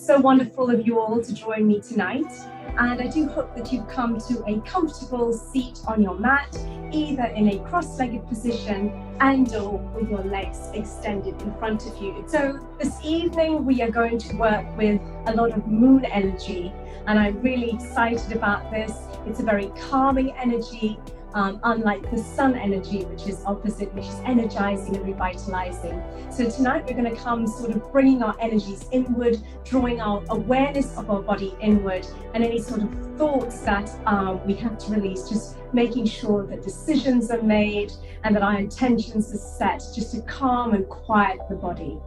So wonderful of you all to join me tonight. And I do hope that you've come to a comfortable seat on your mat, either in a cross-legged position and/or with your legs extended in front of you. So this evening we are going to work with a lot of moon energy, and I'm really excited about this. It's a very calming energy, unlike the sun energy, which is opposite, which is energizing and revitalizing. So tonight we're going to come sort of bringing our energies inward, drawing our awareness of our body inward, and any sort of thoughts that we have to release, just making sure that decisions are made and that our intentions are set, just to calm and quiet the body.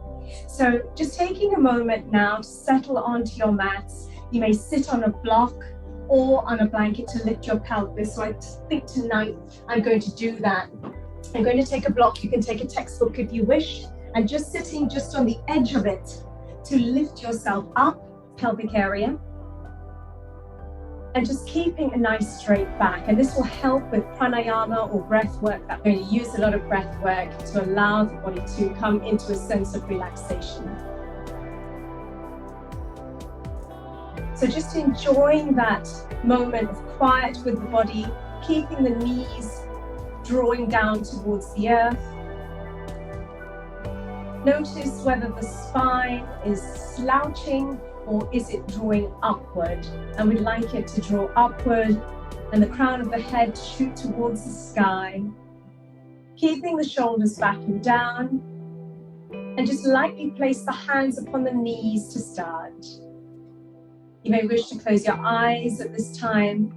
So just taking a moment now to settle onto your mats. You may sit on a block or on a blanket to lift your pelvis. So I think tonight I'm going to do that. I'm going to take a block. You can take a textbook if you wish, and just sitting just on the edge of it to lift yourself up, pelvic area, and just keeping a nice straight back. And this will help with pranayama or breath work. That we're going to use a lot of breath work to allow the body to come into a sense of relaxation. So just enjoying that moment of quiet with the body, keeping the knees drawing down towards the earth. Notice whether the spine is slouching or is it drawing upward. And we'd like it to draw upward and the crown of the head to shoot towards the sky. Keeping the shoulders back and down, and just lightly place the hands upon the knees to start. You may wish to close your eyes at this time,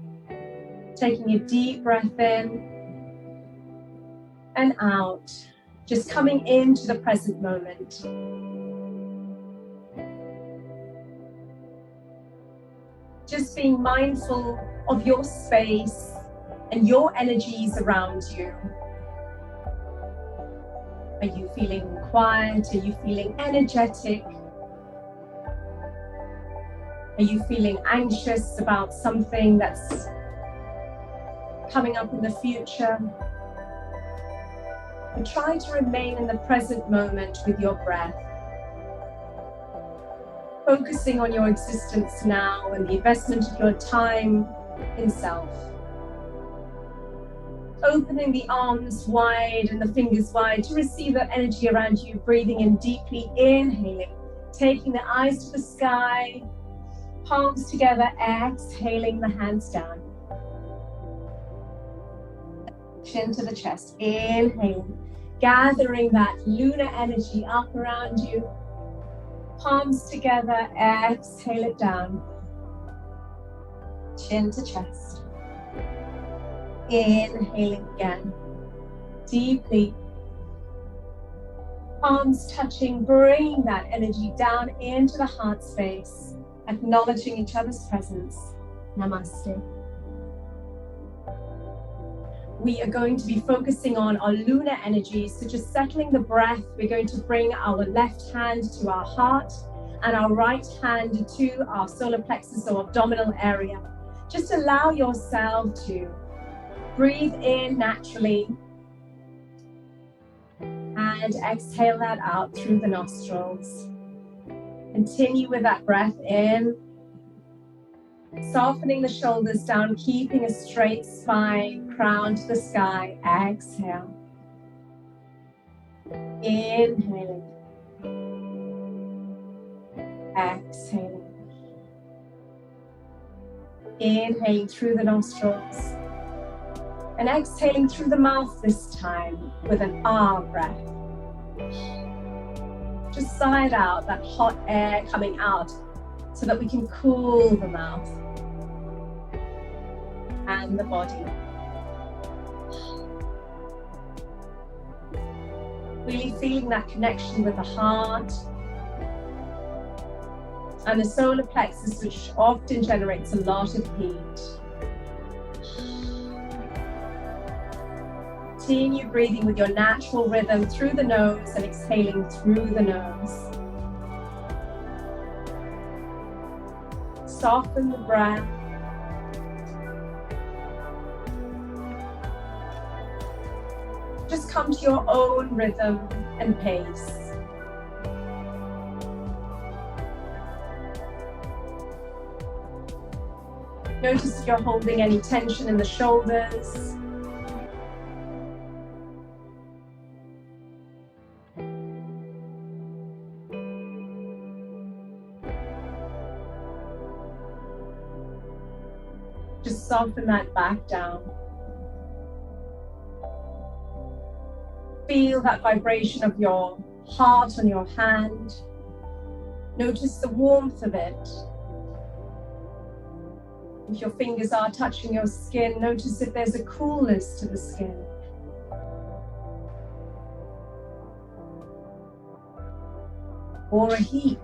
taking a deep breath in and out, just coming into the present moment. Just being mindful of your space and your energies around you. Are you feeling quiet? Are you feeling energetic? Are you feeling anxious about something that's coming up in the future? And try to remain in the present moment with your breath, focusing on your existence now and the investment of your time in self. Opening the arms wide and the fingers wide to receive that energy around you, breathing in deeply, inhaling, taking the eyes to the sky, palms together, exhaling the hands down. Chin to the chest, inhaling, gathering that lunar energy up around you. Palms together, exhale it down. Chin to chest. Inhaling again, deeply. Palms touching, bringing that energy down into the heart space. Acknowledging each other's presence. Namaste. We are going to be focusing on our lunar energies, so just settling the breath. We're going to bring our left hand to our heart and our right hand to our solar plexus or abdominal area. Just allow yourself to breathe in naturally and exhale that out through the nostrils. Continue with that breath in, softening the shoulders down, keeping a straight spine, crown to the sky. Exhale. Inhaling. Exhaling. Inhaling through the nostrils and exhaling through the mouth this time with an ah breath. Just sigh it out, that hot air coming out, so that we can cool the mouth and the body. Really feeling that connection with the heart and the solar plexus, which often generates a lot of heat. Continue breathing with your natural rhythm through the nose and exhaling through the nose. Soften the breath. Just come to your own rhythm and pace. Notice if you're holding any tension in the shoulders. Just soften that back down. Feel that vibration of your heart on your hand. Notice the warmth of it. If your fingers are touching your skin, notice if there's a coolness to the skin. Or a heat.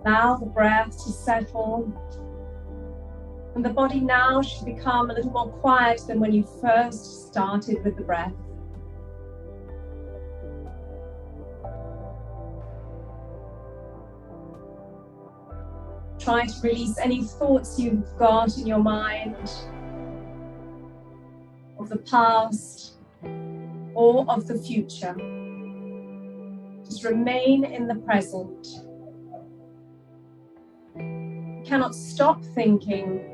Allow the breath to settle. And the body now should become a little more quiet than when you first started with the breath. Try to release any thoughts you've got in your mind of the past or of the future. Just remain in the present. You cannot stop thinking.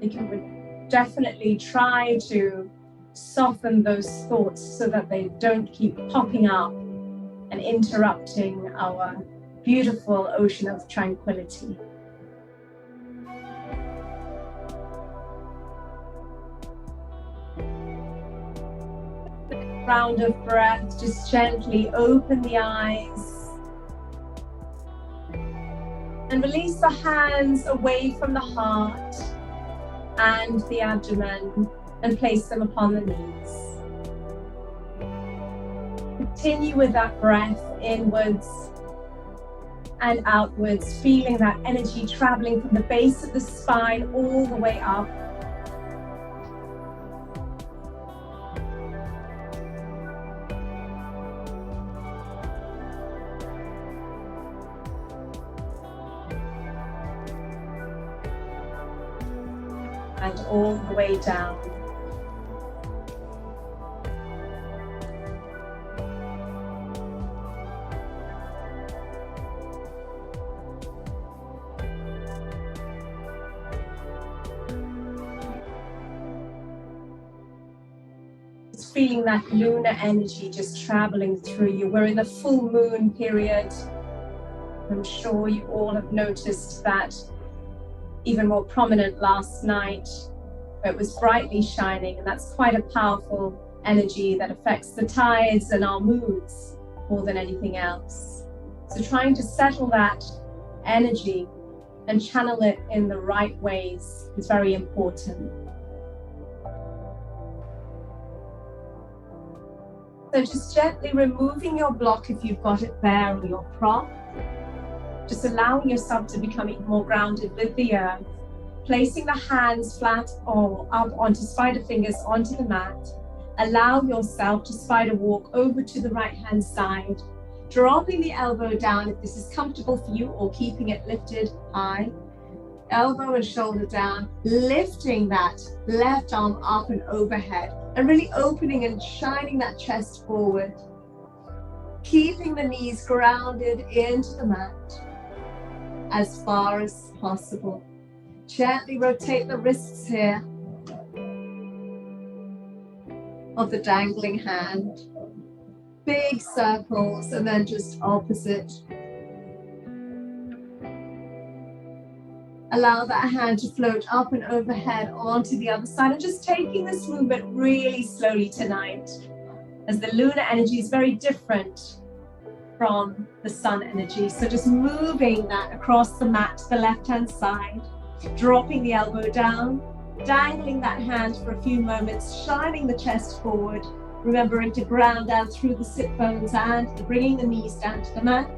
You can definitely try to soften those thoughts so that they don't keep popping up and interrupting our beautiful ocean of tranquility. Round of breath, just gently open the eyes and release the hands away from the heart and the abdomen and place them upon the knees. Continue with that breath inwards and outwards, feeling that energy traveling from the base of the spine all the way up. And all the way down. Just feeling that lunar energy just traveling through you. We're in the full moon period. I'm sure you all have noticed that even more prominent last night, where it was brightly shining, and that's quite a powerful energy that affects the tides and our moods more than anything else. So trying to settle that energy and channel it in the right ways is very important. So just gently removing your block if you've got it there, or your prop. Just allowing yourself to become even more grounded with the earth. Placing the hands flat or up onto spider fingers onto the mat. Allow yourself to spider walk over to the right hand side. Dropping the elbow down if this is comfortable for you, or keeping it lifted high. Elbow and shoulder down. Lifting that left arm up and overhead. And really opening and shining that chest forward. Keeping the knees grounded into the mat as far as possible. Gently rotate the wrists here of the dangling hand. Big circles, and then just opposite. Allow that hand to float up and overhead onto the other side, and just taking this movement really slowly tonight, as the lunar energy is very different from the sun energy. So just moving that across the mat to the left-hand side, dropping the elbow down, dangling that hand for a few moments, shining the chest forward, remembering to ground down through the sit bones and bringing the knees down to the mat.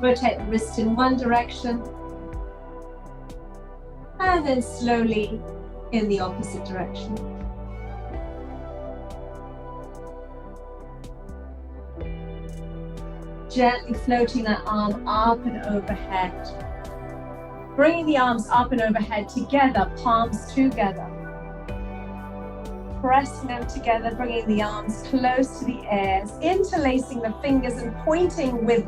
Rotate the wrist in one direction, and then slowly in the opposite direction. Gently floating that arm up and overhead. Bringing the arms up and overhead together, palms together. pressing them together, bringing the arms close to the ears, interlacing the fingers and pointing with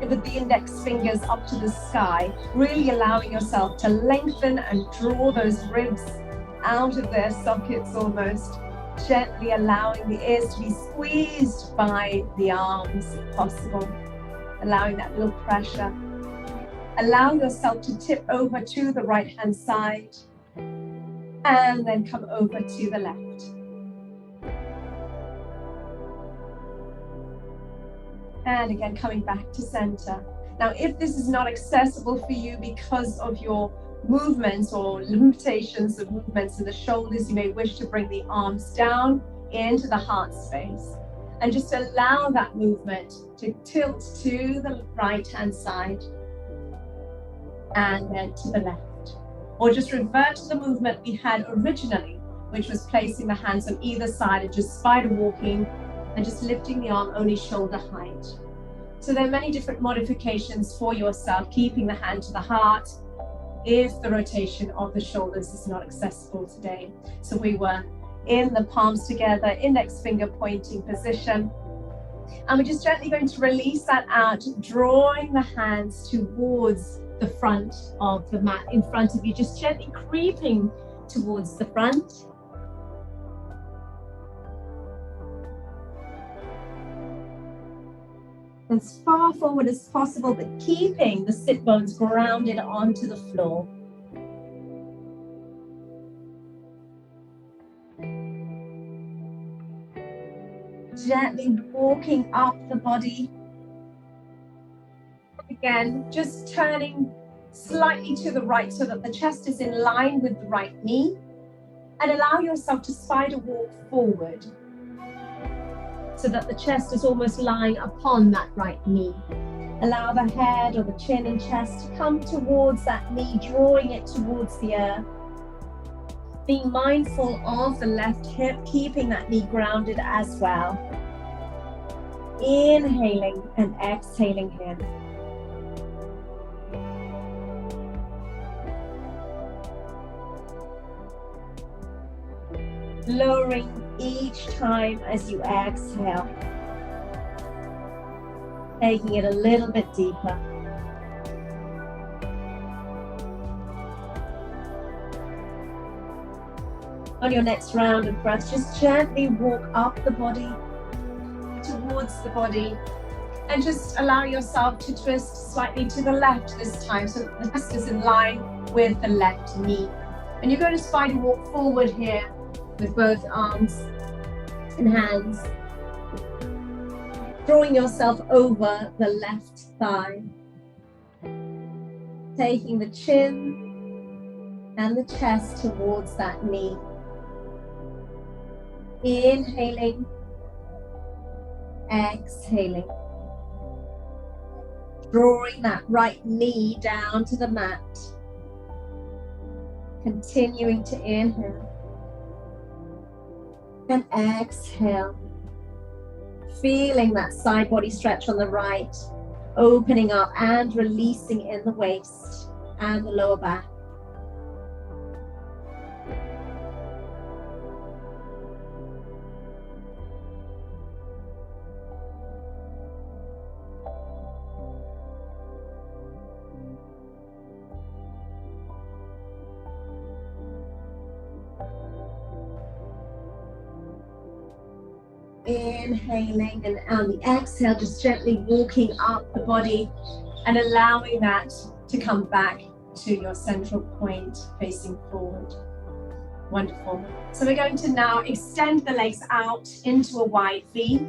with the index fingers up to the sky, really allowing yourself to lengthen and draw those ribs out of their sockets almost, gently allowing the ears to be squeezed by the arms if possible, allowing that little pressure. Allow yourself to tip over to the right hand side and then come over to the left. And again, coming back to center. Now, if this is not accessible for you because of your movements or limitations of movements in the shoulders, you may wish to bring the arms down into the heart space and just allow that movement to tilt to the right hand side and then to the left. Or just revert to the movement we had originally, which was placing the hands on either side and just spider walking and just lifting the arm only shoulder height. So there are many different modifications for yourself, keeping the hand to the heart if the rotation of the shoulders is not accessible today. So we were in the palms together, index finger pointing position. And we're just gently going to release that out, drawing the hands towards the front of the mat in front of you, just gently creeping towards the front. As far forward as possible, but keeping the sit bones grounded onto the floor. Gently walking up the body. Again, just turning slightly to the right so that the chest is in line with the right knee, and allow yourself to spider walk forward so that the chest is almost lying upon that right knee. Allow the head or the chin and chest to come towards that knee, drawing it towards the earth. Being mindful of the left hip, keeping that knee grounded as well. Inhaling and exhaling here. Lowering each time as you exhale. Taking it a little bit deeper. On your next round of breaths, just gently walk up the body, towards the body, and just allow yourself to twist slightly to the left this time so that the chest is in line with the left knee. And you're going to spider walk forward here with both arms and hands, drawing yourself over the left thigh, taking the chin and the chest towards that knee. Inhaling, exhaling, drawing that right knee down to the mat, continuing to inhale and exhale, feeling that side body stretch on the right, opening up and releasing in the waist and the lower back. Inhaling, and on the exhale, just gently walking up the body and allowing that to come back to your central point, facing forward. Wonderful. So we're going to now extend the legs out into a wide V.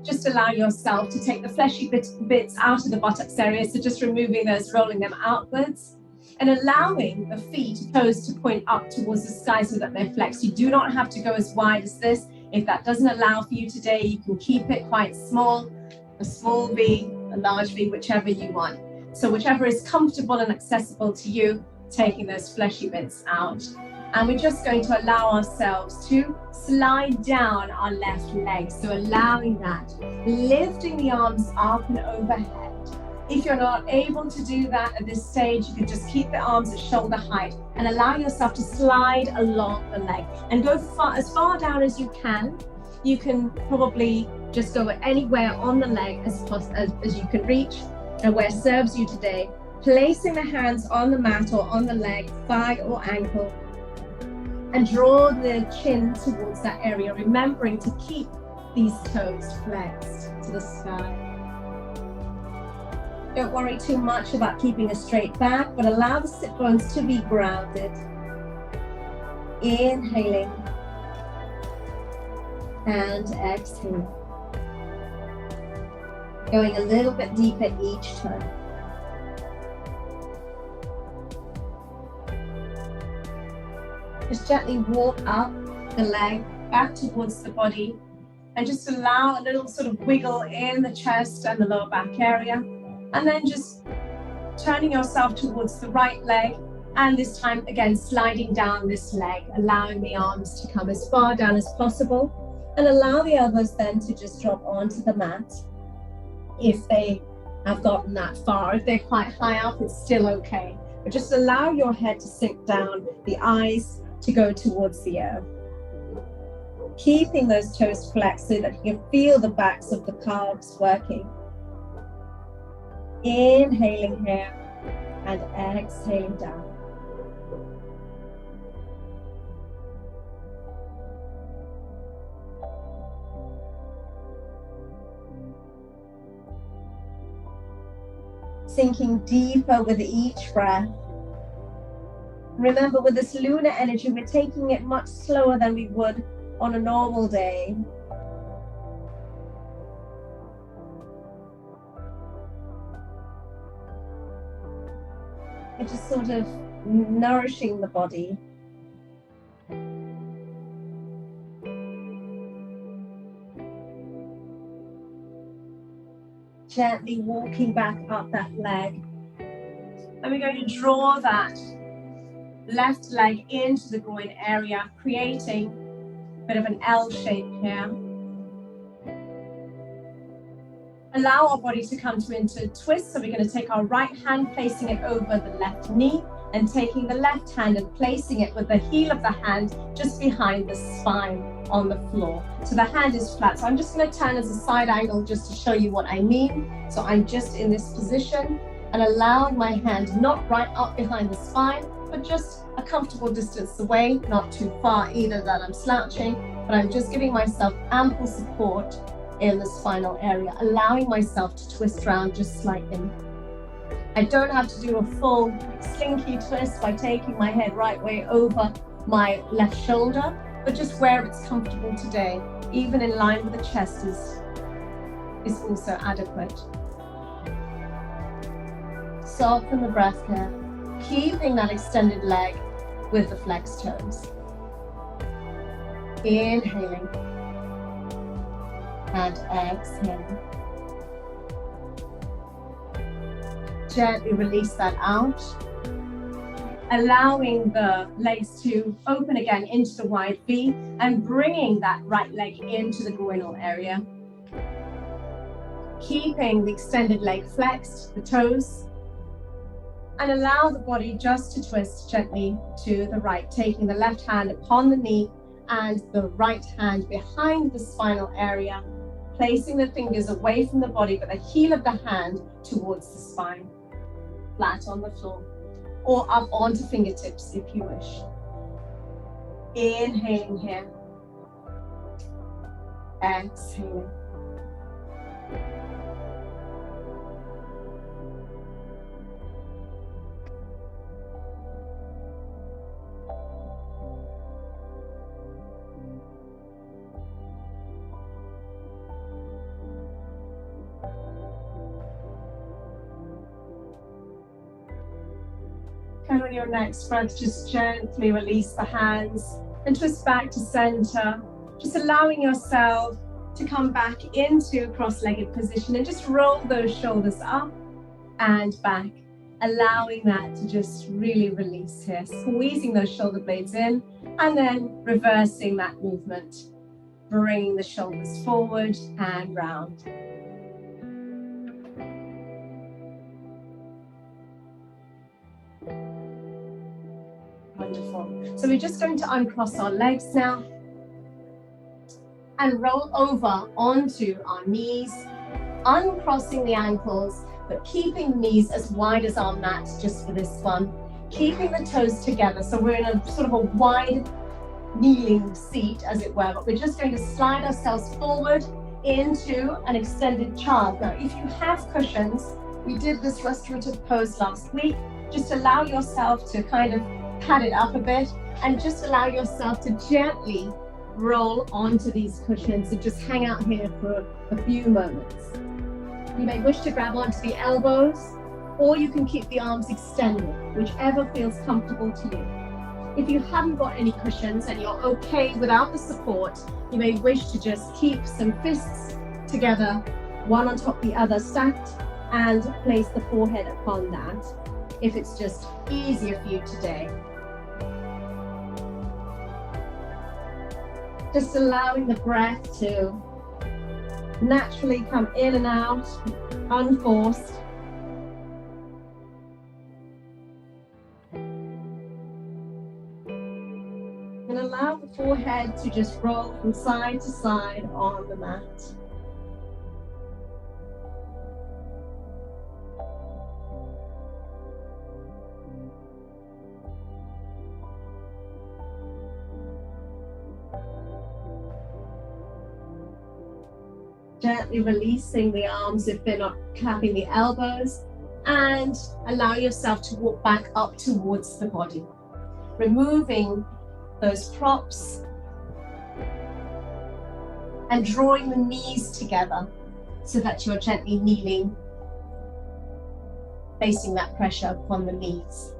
Just allow yourself to take the fleshy bits out of the buttocks area, so just removing those, rolling them outwards, and allowing the feet, toes to point up towards the sky so that they're flexed. You do not have to go as wide as this. If that doesn't allow for you today, you can keep it quite small, a small V, a large V, whichever you want. So whichever is comfortable and accessible to you, taking those fleshy bits out. And we're just going to allow ourselves to slide down our left leg. So allowing that, lifting the arms up and overhead, If you're not able to do that at this stage, you can just keep the arms at shoulder height and allow yourself to slide along the leg and go as far down as you can. You can probably just go anywhere on the leg as you can reach and where serves you today. Placing the hands on the mat or on the leg, thigh or ankle, and draw the chin towards that area, remembering to keep these toes flexed to the sky. Don't worry too much about keeping a straight back, but allow the sit bones to be grounded. Inhaling and exhaling. Going a little bit deeper each time. Just gently walk up the leg back towards the body and just allow a little sort of wiggle in the chest and the lower back area. And then just turning yourself towards the right leg, and this time again sliding down this leg, allowing the arms to come as far down as possible, and allow the others then to just drop onto the mat if they have gotten that far. If they're quite high up, it's still okay. But just allow your head to sink down, the eyes to go towards the earth. Keeping those toes flexed so that you can feel the backs of the calves working. Inhaling here and exhaling down. Sinking deeper with each breath. Remember, with this lunar energy, we're taking it much slower than we would on a normal day. We're just sort of nourishing the body. Gently walking back up that leg. And we're going to draw that left leg into the groin area, creating a bit of an L shape here. Allow our body to come into a twist. So we're going to take our right hand, placing it over the left knee, and taking the left hand and placing it with the heel of the hand just behind the spine on the floor. So the hand is flat. So I'm just going to turn as a side angle just to show you what I mean. So I'm just in this position and allowing my hand not right up behind the spine, but just a comfortable distance away, not too far either that I'm slouching, but I'm just giving myself ample support in the spinal area, allowing myself to twist around just slightly. I don't have to do a full slinky twist by taking my head right way over my left shoulder, but just where it's comfortable today, even in line with the chest is also adequate. Soften the breath here, keeping that extended leg with the flexed toes. Inhaling and exhaling. Gently release that out, allowing the legs to open again into the wide V and bringing that right leg into the groinal area. Keeping the extended leg flexed, the toes, and allow the body just to twist gently to the right, taking the left hand upon the knee and the right hand behind the spinal area, placing the fingers away from the body but the heel of the hand towards the spine, flat on the floor, or up onto fingertips if you wish. Inhaling here, exhaling. And on your next breath, just gently release the hands and twist back to center, just allowing yourself to come back into cross-legged position and just roll those shoulders up and back, allowing that to just really release here, squeezing those shoulder blades in and then reversing that movement, bringing the shoulders forward and round. So we're just going to uncross our legs now and roll over onto our knees, uncrossing the ankles, but keeping the knees as wide as our mat just for this one. Keeping the toes together, so we're in a sort of a wide kneeling seat, as it were, but we're just going to slide ourselves forward into an extended child. Now, if you have cushions, we did this restorative pose last week, just allow yourself to kind of pad it up a bit and just allow yourself to gently roll onto these cushions and just hang out here for a few moments. You may wish to grab onto the elbows, or you can keep the arms extended, whichever feels comfortable to you. If you haven't got any cushions and you're okay without the support, you may wish to just keep some fists together, one on top of the other stacked, and place the forehead upon that, if it's just easier for you today. Just allowing the breath to naturally come in and out, unforced. And allow the forehead to just roll from side to side on the mat. Gently releasing the arms if they're not clapping the elbows, and allow yourself to walk back up towards the body, removing those props and drawing the knees together so that you're gently kneeling, placing that pressure upon the knees.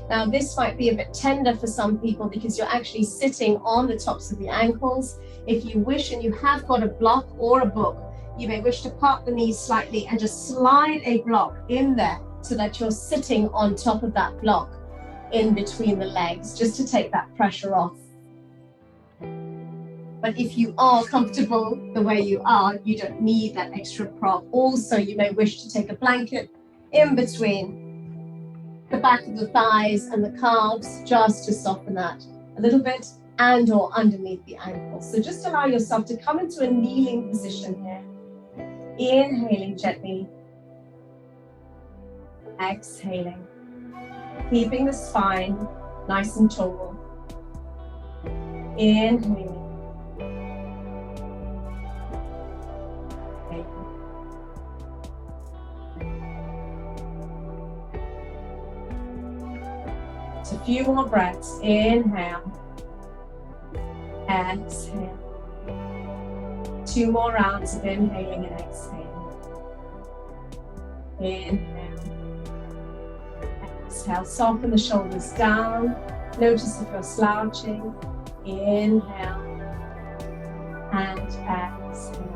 Now, this might be a bit tender for some people because you're actually sitting on the tops of the ankles. If you wish and you have got a block or a book, you may wish to park the knees slightly and just slide a block in there so that you're sitting on top of that block in between the legs, just to take that pressure off. But if you are comfortable the way you are, you don't need that extra prop. Also, you may wish to take a blanket in between the back of the thighs and the calves, just to soften that a little bit, and or underneath the ankles. So just allow yourself to come into a kneeling position here. Inhaling gently. Exhaling. Keeping the spine nice and tall. Inhaling. A few more breaths. Inhale. Exhale. 2 more rounds of inhaling and exhaling. Inhale. Exhale. Soften the shoulders down. Notice if you're slouching. Inhale. And exhale.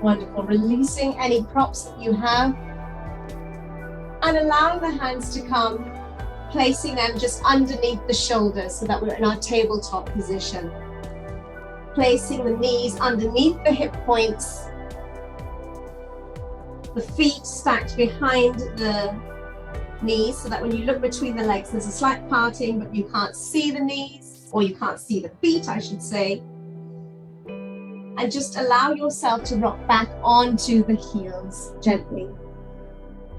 Wonderful. Releasing any props that you have. And allowing the hands to come, placing them just underneath the shoulders so that we're in our tabletop position. Placing the knees underneath the hip points, the feet stacked behind the knees so that when you look between the legs, there's a slight parting, but you can't see the knees, or you can't see the feet, I should say. And just allow yourself to rock back onto the heels gently.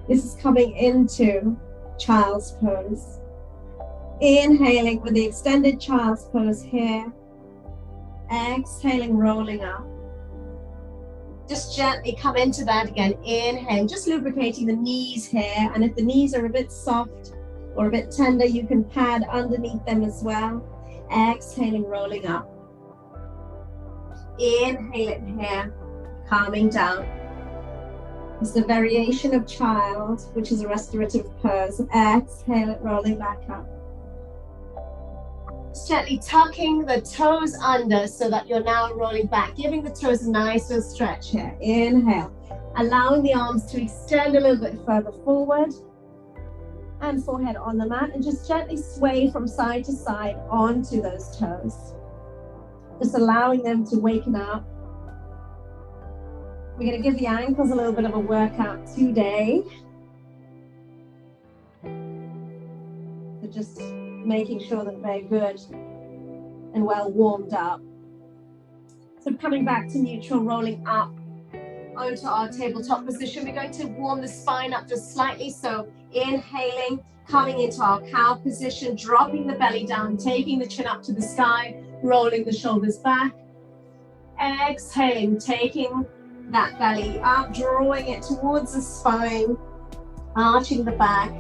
This is coming into child's pose. Inhaling with the extended child's pose here. Exhaling, rolling up. Just gently come into that again. Inhale, just lubricating the knees here. And if the knees are a bit soft or a bit tender, you can pad underneath them as well. Exhaling, rolling up. Inhale it here, calming down. It's the variation of child, which is a restorative pose. Exhale it, rolling back up. Just gently tucking the toes under so that you're now rolling back, giving the toes a nice little stretch here. Inhale, allowing the arms to extend a little bit further forward and forehead on the mat, and just gently sway from side to side onto those toes. Just allowing them to waken up. We're going to give the ankles a little bit of a workout today. So just making sure that they're good and well warmed up. So coming back to neutral, rolling up onto our tabletop position. We're going to warm the spine up just slightly. So inhaling, coming into our cow position, dropping the belly down, taking the chin up to the sky, rolling the shoulders back. Exhaling, taking that belly up, drawing it towards the spine, arching the back,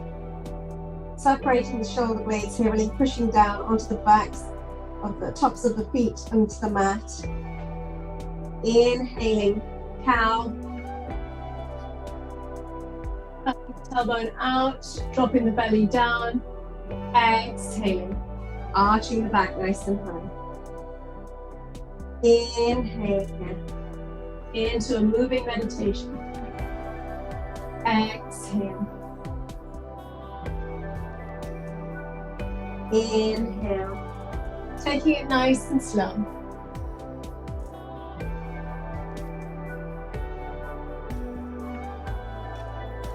separating the shoulder blades here, really pushing down onto the backs of the tops of the feet onto the mat. Inhaling, cow. Tailbone out, dropping the belly down. Exhaling, arching the back nice and high. Inhale into a moving meditation. Exhale. Inhale. Taking it nice and slow.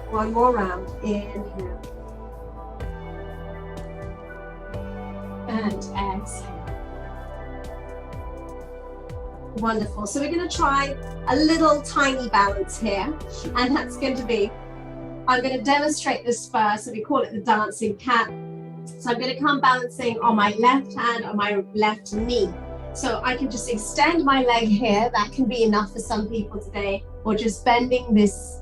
One more round. Inhale. And exhale. Wonderful. So we're going to try a little tiny balance here. And that's going to be, I'm going to demonstrate this first. So we call it the dancing cat. So I'm going to come balancing on my left hand, on my left knee. So I can just extend my leg here. That can be enough for some people today. Or just bending this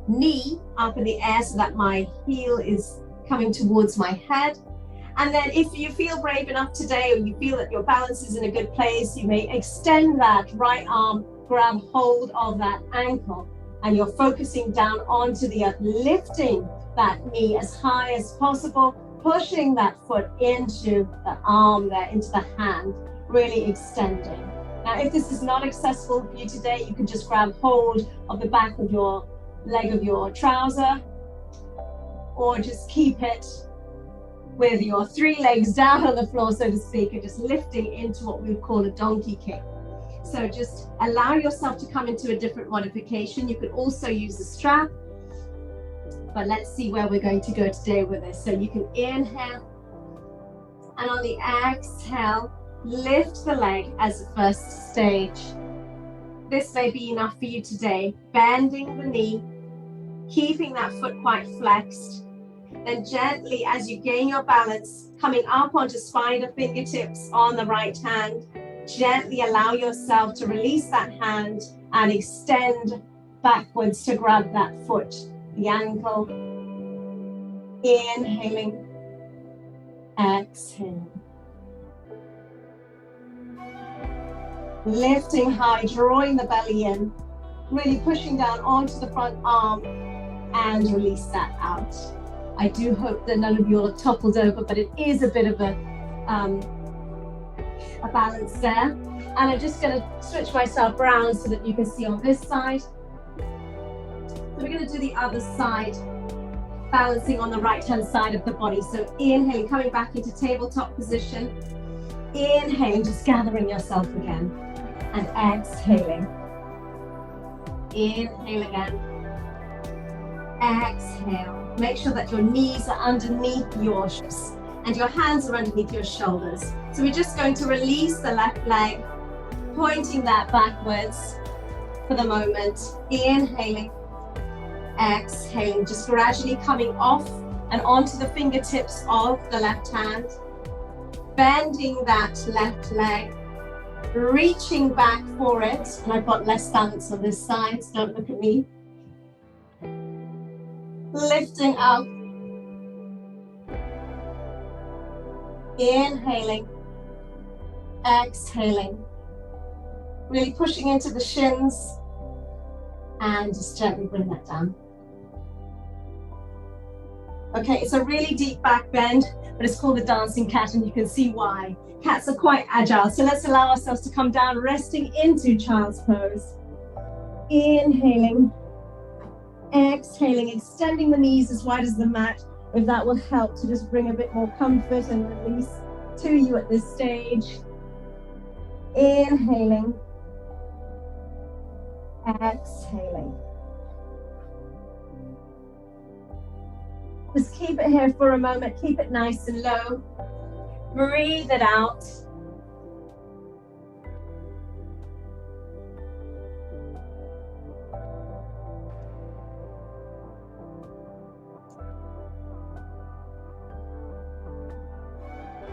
knee up in the air so that my heel is coming towards my head. And then if you feel brave enough today, or you feel that your balance is in a good place, you may extend that right arm, grab hold of that ankle, and you're focusing down onto the earth, lifting that knee as high as possible, pushing that foot into the arm there, into the hand, really extending. Now, if this is not accessible for you today, you can just grab hold of the back of your leg of your trouser, or just keep it with your three legs down on the floor, so to speak, and just lifting into what we would call a donkey kick. So just allow yourself to come into a different modification. You could also use a strap, but let's see where we're going to go today with this. So you can inhale, and on the exhale, lift the leg as the first stage. This may be enough for you today. Bending the knee, keeping that foot quite flexed. Then gently, as you gain your balance, coming up onto spider fingertips on the right hand, gently allow yourself to release that hand and extend backwards to grab that foot, the ankle. Inhaling, exhaling. Lifting high, drawing the belly in, really pushing down onto the front arm, and release that out. I do hope that none of you will have toppled over, but it is a bit of a balance there. And I'm just going to switch myself around so that you can see on this side. So we're going to do the other side, balancing on the right-hand side of the body. So inhaling, coming back into tabletop position. Inhaling, just gathering yourself again. And exhaling. Inhale again. Exhale. Make sure that your knees are underneath your shoulders and your hands are underneath your shoulders. So we're just going to release the left leg, pointing that backwards for the moment. Inhaling, exhaling, just gradually coming off and onto the fingertips of the left hand. Bending that left leg, reaching back for it. And I've got less balance on this side, so don't look at me. Lifting up, inhaling, exhaling, really pushing into the shins, and just gently bring that down. Okay, it's a really deep back bend, but it's called the dancing cat, and you can see why. Cats are quite agile, so let's allow ourselves to come down, resting into child's pose. Inhaling. Exhaling, extending the knees as wide as the mat, if that will help to just bring a bit more comfort and release to you at this stage. Inhaling, Exhaling. Just keep it here for a moment. Keep it nice and low. Breathe it out.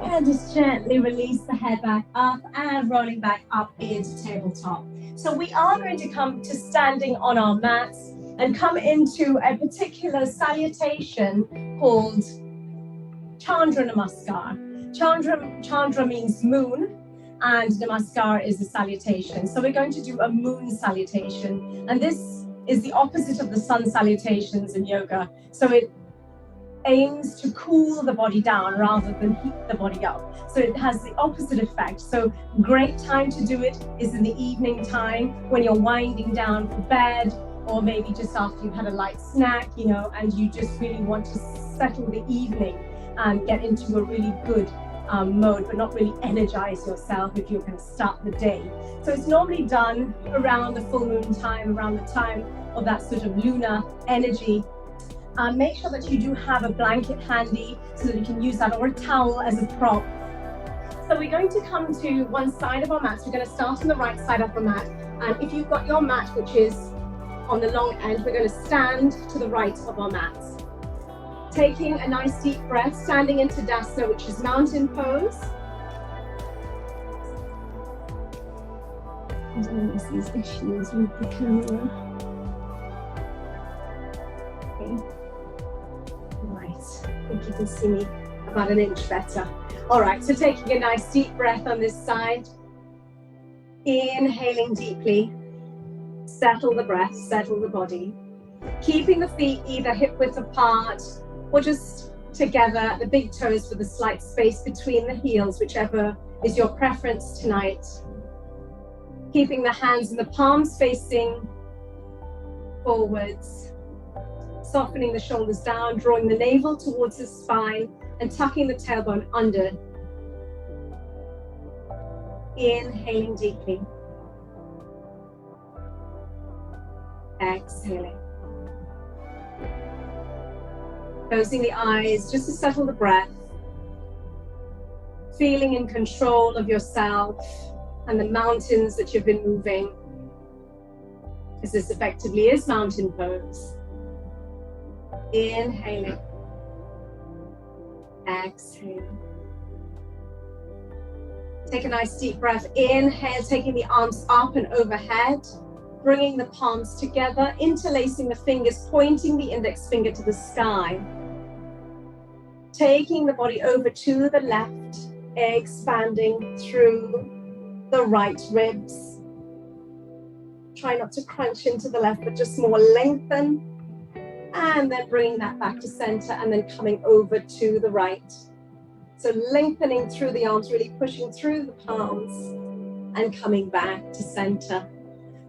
And just gently release the head back up and rolling back up into tabletop. So we are going to come to standing on our mats and come into a particular salutation called Chandra Namaskar. Chandra means moon, and Namaskar is a salutation. So we're going to do a moon salutation. And this is the opposite of the sun salutations in yoga. So it aims to cool the body down rather than heat the body up. So it has the opposite effect. So great time to do it is in the evening time when you're winding down for bed, or maybe just after you've had a light snack, and you just really want to settle the evening and get into a really good mode, but not really energize yourself if you're going to start the day. So it's normally done around the full moon time, around the time of that sort of lunar energy. Make sure that you do have a blanket handy so that you can use that, or a towel as a prop. So we're going to come to one side of our mats. We're going to start on the right side of the mat. And if you've got your mat, which is on the long end, we're going to stand to the right of our mats. Taking a nice deep breath, standing into Sandasana, which is mountain pose. There's always these issues with the camera. Okay. Right, I think you can see me about an inch better. All right, so taking a nice deep breath on this side. Inhaling deeply. Settle the breath, settle the body. Keeping the feet either hip width apart or just together, the big toes with a slight space between the heels, whichever is your preference tonight. Keeping the hands and the palms facing forwards. Softening the shoulders down, drawing the navel towards the spine and tucking the tailbone under. Inhaling deeply. Exhaling. Closing the eyes just to settle the breath. Feeling in control of yourself and the mountains that you've been moving, because this effectively is mountain pose. Inhaling. Exhaling. Take a nice deep breath. Inhale, taking the arms up and overhead. Bringing the palms together, interlacing the fingers, pointing the index finger to the sky. Taking the body over to the left, expanding through the right ribs. Try not to crunch into the left, but just more lengthen. And then bringing that back to center and then coming over to the right. So lengthening through the arms, really pushing through the palms and coming back to center.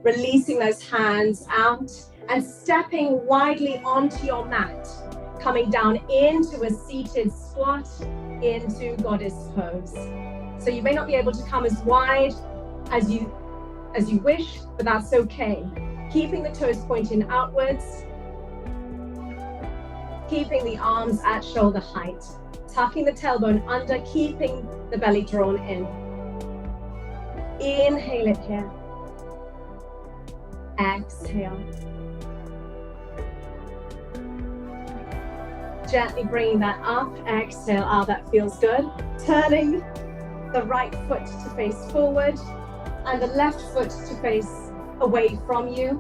Releasing those hands out and stepping widely onto your mat. Coming down into a seated squat, into goddess pose. So you may not be able to come as wide as you wish, but that's okay. Keeping the toes pointing outwards. Keeping the arms at shoulder height. Tucking the tailbone under, keeping the belly drawn in. Inhale it here. Exhale. Gently bringing that up. Exhale. Ah, that feels good. Turning the right foot to face forward and the left foot to face away from you.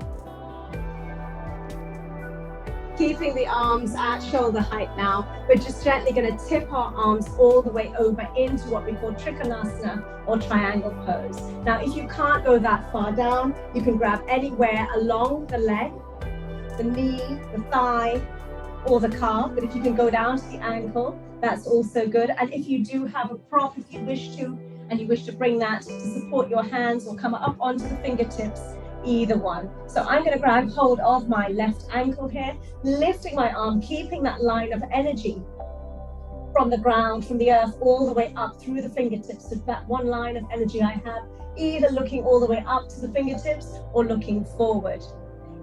Keeping the arms at shoulder height now. We're just gently going to tip our arms all the way over into what we call Trikanasana or triangle pose. Now, if you can't go that far down, you can grab anywhere along the leg, the knee, the thigh, or the calf. But if you can go down to the ankle, that's also good. And if you do have a prop, if you wish to, and you wish to bring that to support your hands or come up onto the fingertips, either one. So I'm going to grab hold of my left ankle here, lifting my arm, keeping that line of energy. from the ground, from the earth, all the way up through the fingertips. So that one line of energy I have, either looking all the way up to the fingertips or looking forward.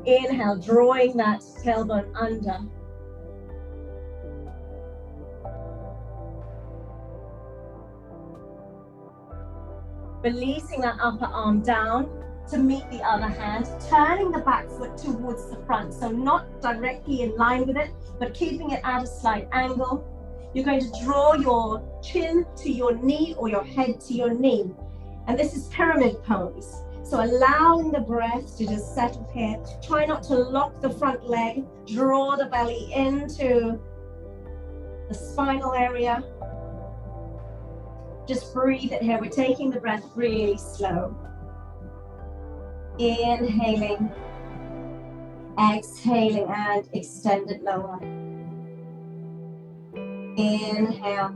Inhale, drawing that tailbone under. Releasing that upper arm down to meet the other hand, turning the back foot towards the front. So not directly in line with it, but keeping it at a slight angle. You're going to draw your chin to your knee or your head to your knee. And this is pyramid pose. So allowing the breath to just settle here. Try not to lock the front leg. Draw the belly into the spinal area. Just breathe it here. We're taking the breath really slow. Inhaling, exhaling, and extend it lower. Inhale,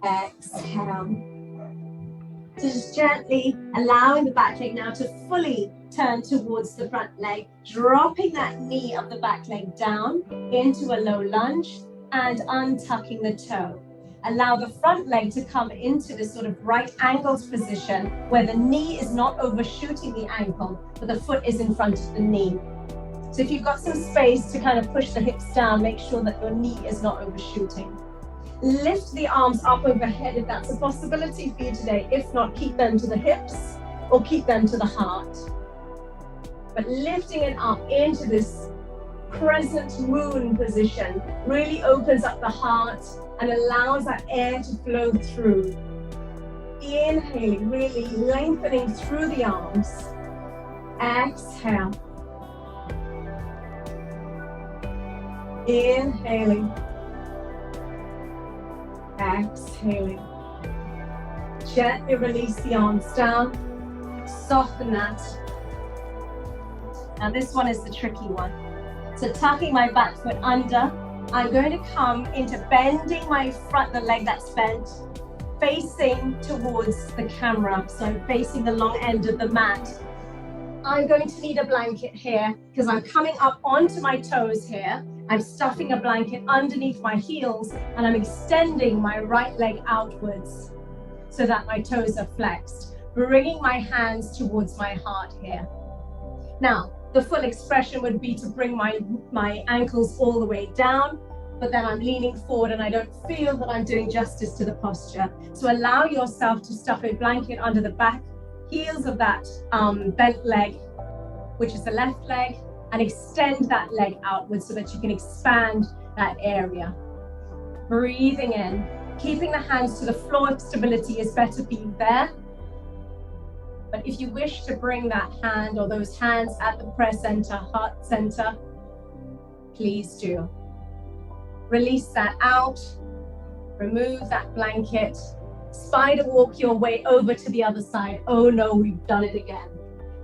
exhale. So just gently allowing the back leg now to fully turn towards the front leg, dropping that knee of the back leg down into a low lunge and untucking the toe. Allow the front leg to come into this sort of right angled position where the knee is not overshooting the ankle, but the foot is in front of the knee. So if you've got some space to kind of push the hips down, make sure that your knee is not overshooting. Lift the arms up overhead if that's a possibility for you today. If not, keep them to the hips or keep them to the heart. But lifting it up into this crescent moon position really opens up the heart and allows that air to flow through. Inhaling, really lengthening through the arms. Exhale. Inhaling. Exhaling. Gently release the arms down. Soften that. Now this one is the tricky one. So tucking my back foot under, I'm going to come into bending my front, the leg that's bent, facing towards the camera. So I'm facing the long end of the mat. I'm going to need a blanket here because I'm coming up onto my toes here. I'm stuffing a blanket underneath my heels and I'm extending my right leg outwards so that my toes are flexed, bringing my hands towards my heart here. Now, the full expression would be to bring my ankles all the way down, but then I'm leaning forward and I don't feel that I'm doing justice to the posture. So allow yourself to stuff a blanket under the back heels of that bent leg, which is the left leg, and extend that leg outwards so that you can expand that area. Breathing in, keeping the hands to the floor. Stability is better being there. But if you wish to bring that hand or those hands at the press center, heart center, please do. Release that out, remove that blanket, spider walk your way over to the other side. Oh no, we've done it again.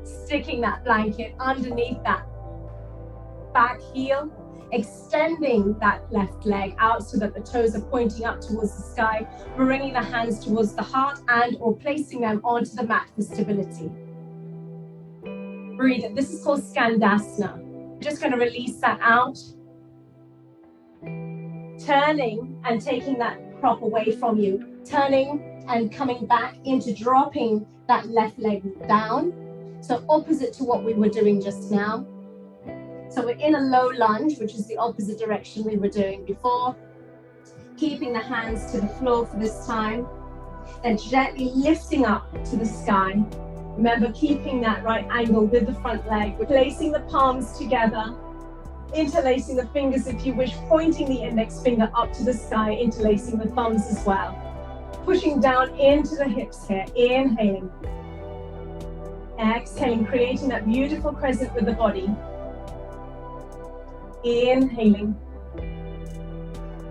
Sticking that blanket underneath that back heel, extending that left leg out so that the toes are pointing up towards the sky, bringing the hands towards the heart and or placing them onto the mat for stability. Breathe it. This is called Sandasana. I'm just going to release that out. Turning and taking that prop away from you. Turning and coming back into dropping that left leg down. So opposite to what we were doing just now. So we're in a low lunge, which is the opposite direction we were doing before. Keeping the hands to the floor for this time. Then gently lifting up to the sky. Remember, keeping that right angle with the front leg. We're placing the palms together. Interlacing the fingers if you wish, pointing the index finger up to the sky, interlacing the thumbs as well. Pushing down into the hips here, inhaling. Exhaling, creating that beautiful crescent with the body. Inhaling.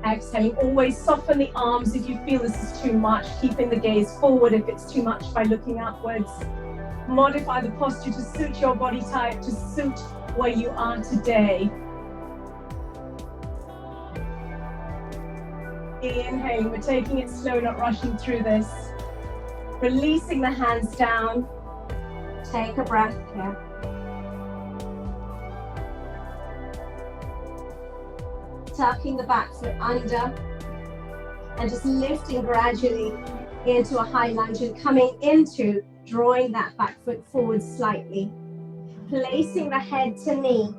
Exhaling, always soften the arms if you feel this is too much, keeping the gaze forward if it's too much by looking upwards. Modify the posture to suit your body type, to suit where you are today. Inhaling, we're taking it slow, not rushing through this. Releasing the hands down. Take a breath here. tucking the back foot under, and just lifting gradually into a high lunge and coming into drawing that back foot forward slightly. Placing the head to knee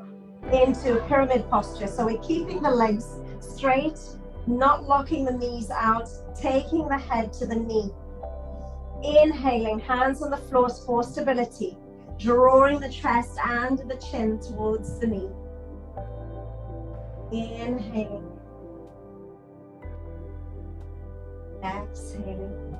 into a pyramid posture. So we're keeping the legs straight, not locking the knees out, taking the head to the knee. Inhaling, hands on the floor for stability, drawing the chest and the chin towards the knee. Inhaling. Exhaling.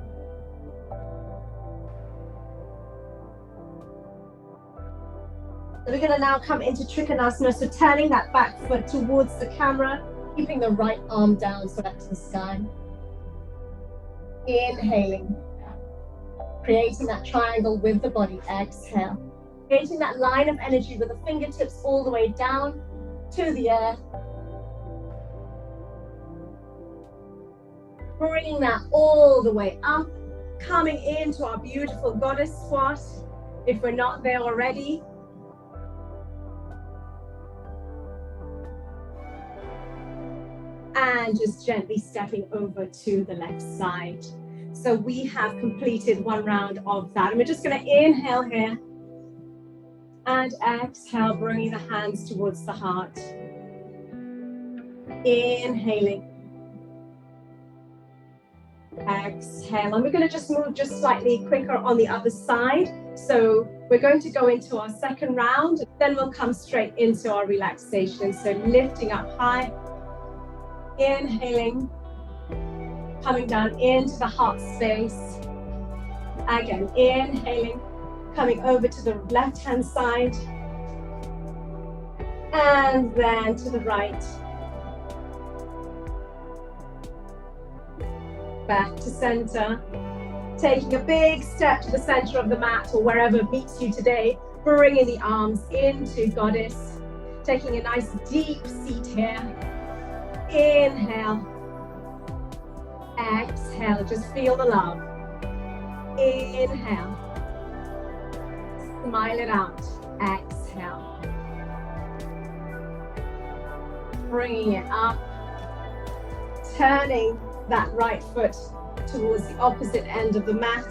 So we're going to now come into Trikanasana, so turning that back foot towards the camera, keeping the right arm down so back to the sky. Inhaling, creating that triangle with the body. Exhale, creating that line of energy with the fingertips all the way down to the earth. Bringing that all the way up, coming into our beautiful goddess squat, if we're not there already. And just gently stepping over to the left side. So we have completed one round of that. And we're just going to inhale here and exhale, bringing the hands towards the heart. Inhaling. Exhale. And we're going to just move just slightly quicker on the other side. So we're going to go into our second round. Then we'll come straight into our relaxation. So lifting up high. Inhaling, coming down into the heart space. Again, inhaling, coming over to the left-hand side. And then to the right. Back to center. Taking a big step to the center of the mat or wherever meets you today. Bringing the arms into goddess. Taking a nice deep seat here. Inhale, exhale, just feel the love. Inhale, smile it out, exhale. Bringing it up, turning that right foot towards the opposite end of the mat,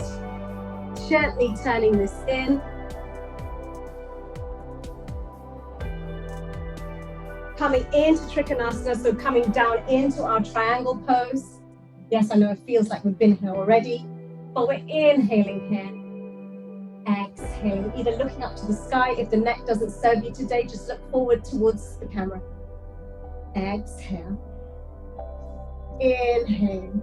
gently turning this in. Coming into Trikanasana, so coming down into our triangle pose. Yes, I know it feels like we've been here already, but we're inhaling here. Exhaling, either looking up to the sky. If the neck doesn't serve you today, just look forward towards the camera. Exhale. Inhaling.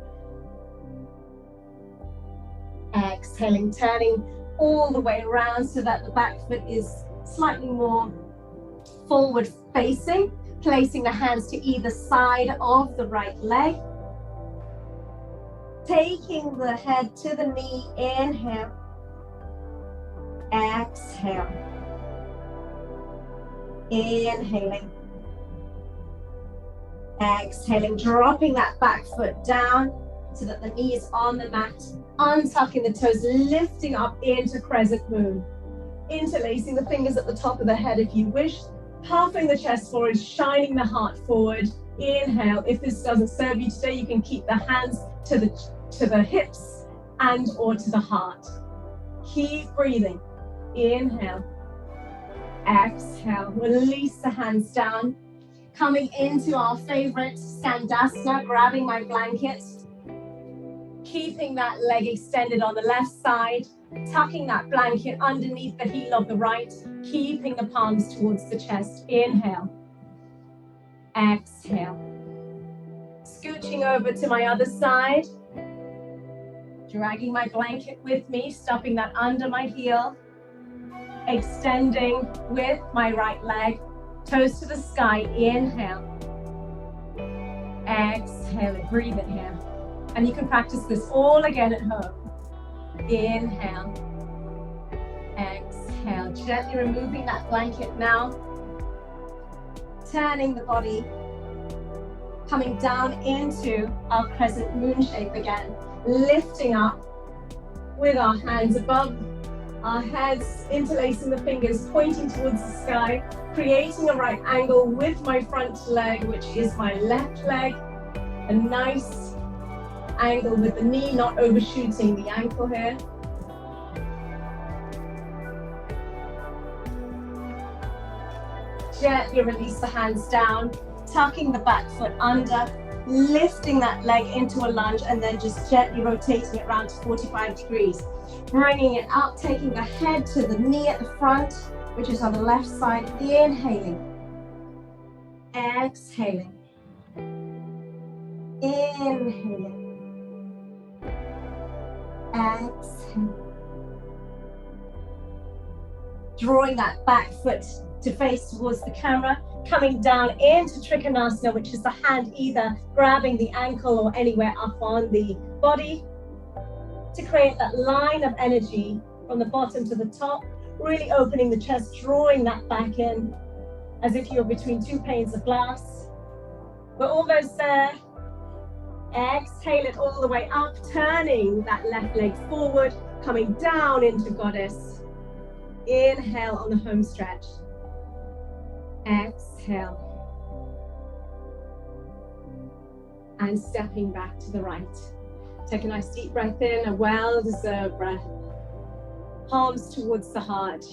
Exhaling, turning all the way around so that the back foot is slightly more forward facing. Placing the hands to either side of the right leg. Taking the head to the knee, inhale. Exhale. Inhaling. Exhaling, dropping that back foot down so that the knee is on the mat. Untucking the toes, lifting up into crescent moon. Interlacing the fingers at the top of the head if you wish. Puffing the chest forward, shining the heart forward. Inhale. If this doesn't serve you today, you can keep the hands to the hips and or to the heart. Keep breathing. Inhale. Exhale. Release the hands down. Coming into our favorite Sandasana, grabbing my blanket. Keeping that leg extended on the left side. Tucking that blanket underneath the heel of the right, keeping the palms towards the chest. Inhale. Exhale. Scooching over to my other side. Dragging my blanket with me, stuffing that under my heel. Extending with my right leg, toes to the sky. Inhale. Exhale it, breathe it here. And you can practice this all again at home. Inhale, exhale, gently removing that blanket now, turning the body, coming down into our crescent moon shape again, lifting up with our hands above Our heads interlacing the fingers, pointing towards the sky, creating a right angle with my front leg, which is my left leg. A nice angle with the knee not overshooting the ankle here. Gently release the hands down, tucking the back foot under, lifting that leg into a lunge, and then just gently rotating it around to 45 degrees. Bringing it up, taking the head to the knee at the front, which is on the left side. Inhaling. Exhaling. Inhaling. Exhaling. Drawing that back foot to face towards the camera, coming down into Trikanasana, which is the hand either grabbing the ankle or anywhere up on the body, to create that line of energy from the bottom to the top, really opening the chest, drawing that back in as if you're between two panes of glass. We're almost there. Exhale it all the way up, turning that left leg forward, coming down into Goddess. Inhale on the home stretch. Exhale. And stepping back to the right. Take a nice deep breath in, a well-deserved breath. Palms towards the heart.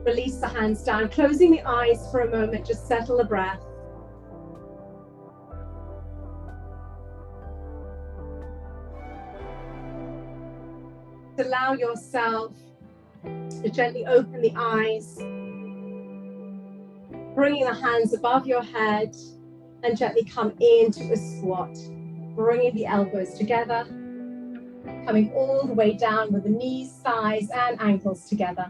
Release the hands down, closing the eyes for a moment, just settle the breath. Allow yourself to gently open the eyes, bringing the hands above your head and gently come into a squat, bringing the elbows together, coming all the way down with the knees, thighs and ankles together,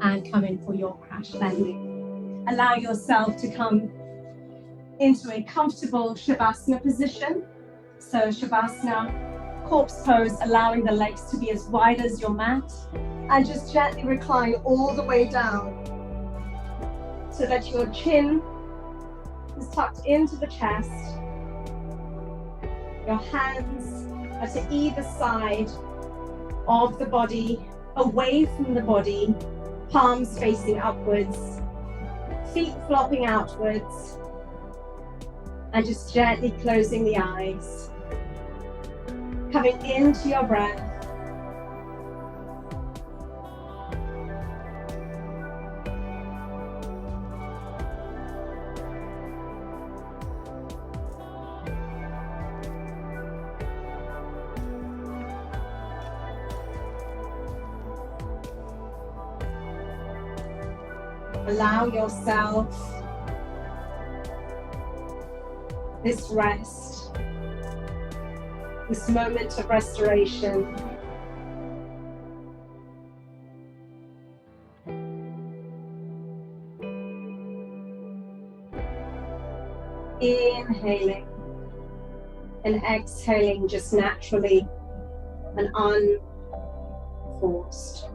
and come in for your crash landing. Allow yourself to come into a comfortable Shavasana position. So Shavasana, corpse pose, allowing the legs to be as wide as your mat, and just gently recline all the way down so that your chin is tucked into the chest. Your hands are to either side of the body, away from the body, palms facing upwards, feet flopping outwards, and just gently closing the eyes. Coming into your breath. Allow yourself this rest, this moment of restoration. Inhaling and exhaling just naturally and unforced.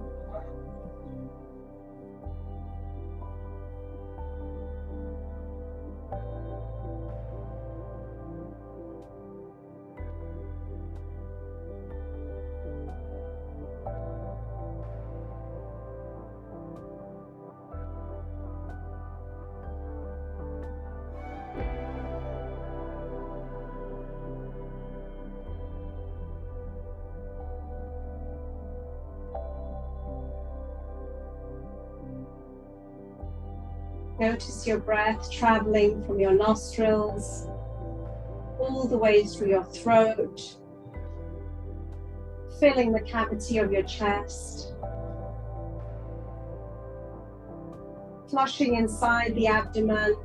Notice your breath traveling from your nostrils all the way through your throat, filling the cavity of your chest, flushing inside the abdomen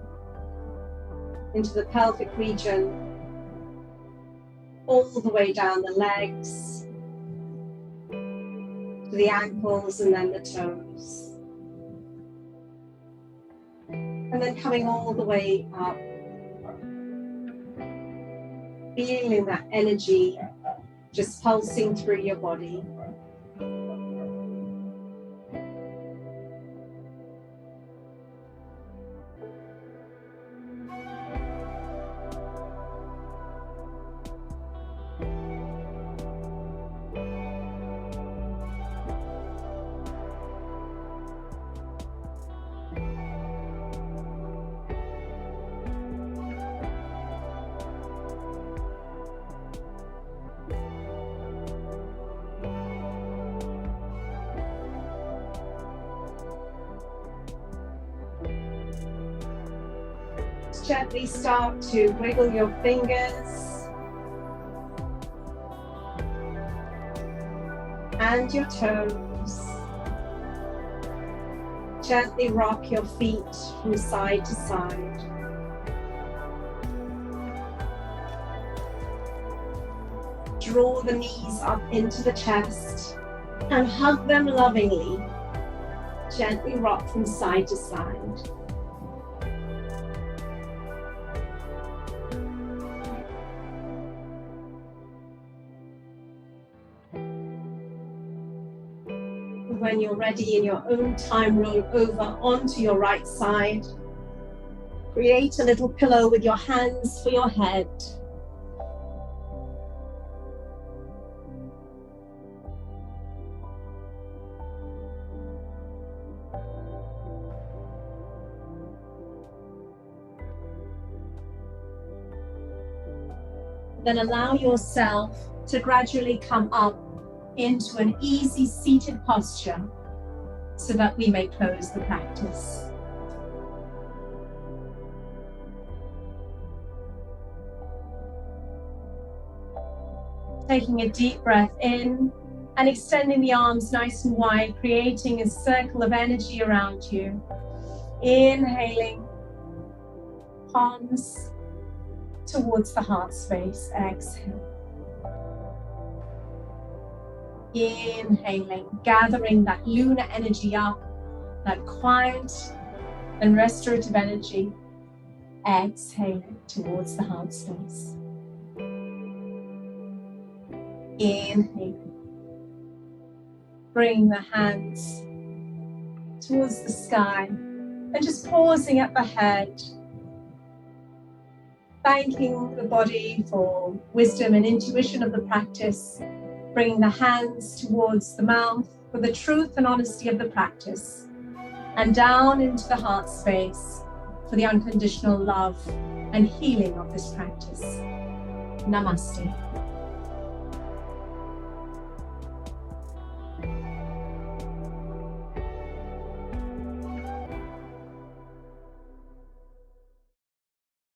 into the pelvic region, all the way down the legs to the ankles and then the toes. And then coming all the way up, feeling that energy just pulsing through your body. just gently start to wiggle your fingers and your toes. Gently rock your feet from side to side. Draw the knees up into the chest and hug them lovingly. Gently rock from side to side. When you're ready, in your own time, roll over onto your right side. Create a little pillow with your hands for your head. Then allow yourself to gradually come up into an easy seated posture so that we may close the practice. Taking a deep breath in and extending the arms nice and wide, creating a circle of energy around you. Inhaling, palms towards the heart space. Exhale. Inhaling, gathering that lunar energy up, that quiet and restorative energy. Exhaling towards the heart space. Inhaling, bringing the hands towards the sky and just pausing at the head. Thanking the body for wisdom and intuition of the practice, bringing the hands towards the mouth for the truth and honesty of the practice, and down into the heart space for the unconditional love and healing of this practice. Namaste.